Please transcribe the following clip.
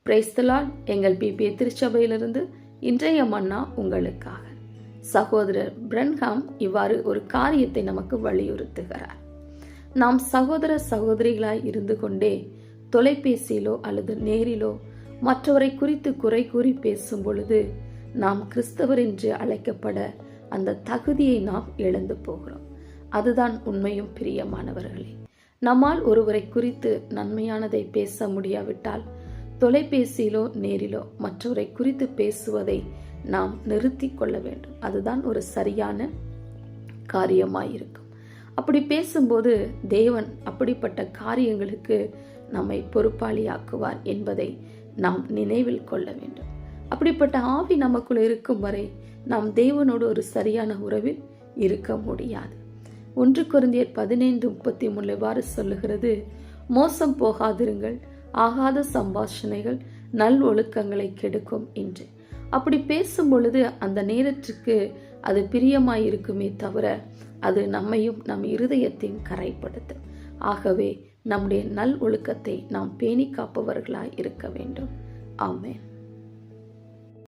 Praise the Lord. எங்கள் BBA திருச்சபையிலிருந்து இன்றைய மன்னா உங்களுக்காக. சகோதரர் பிரன்ஹாம் இவ்வாறு ஒரு காரியத்தை நமக்கு வலியுறுத்துகிறார். நாம் சகோதர சகோதரிகளாய் இருந்து கொண்டே தொலைபேசியிலோ அல்லது நேரிலோ மற்றவரை குறித்து குறை கூறி பேசும் பொழுது நாம் கிறிஸ்தவர் என்று அழைக்கப்பட அந்த தகுதியை நாம் இழந்து போகிறோம். அதுதான் உண்மையும் பிரியமானவர்களே. நம்மால் ஒருவரை குறித்து நன்மையானதை பேச முடியாவிட்டால் தொலைபேசியிலோ நேரிலோ மற்றவரை குறித்து பேசுவதை நாம் நிறுத்தி கொள்ள வேண்டும். அதுதான் ஒரு சரியான காரியமாயிருக்கும். அப்படி பேசும்போது தேவன் அப்படிப்பட்ட காரியங்களுக்கு நம்மை பொறுப்பாளியாக்குவார் என்பதை நாம் நினைவில் கொள்ள வேண்டும். அப்படிப்பட்ட ஆவி நமக்குள் இருக்கும் வரை நாம் தேவனோடு ஒரு சரியான உறவில் இருக்க முடியாது. 1 கொரிந்தியர் 15:33 இவ்வாறு சொல்லுகிறது, மோசம் போகாதிருங்கள், ஆகாத சம்பாஷணைகள் நல் ஒழுக்கங்களை கெடுக்கும் என்று. அப்படி பேசும் பொழுது அந்த நேரத்துக்கு அது பிரியமாயிருக்குமே தவிர அது நம்மையும் நம் இருதயத்தையும் கரைப்படுத்தும். ஆகவே நம்முடைய நல் ஒழுக்கத்தை நாம் பேணி காப்பவர்களாய் இருக்க வேண்டும். ஆமென்.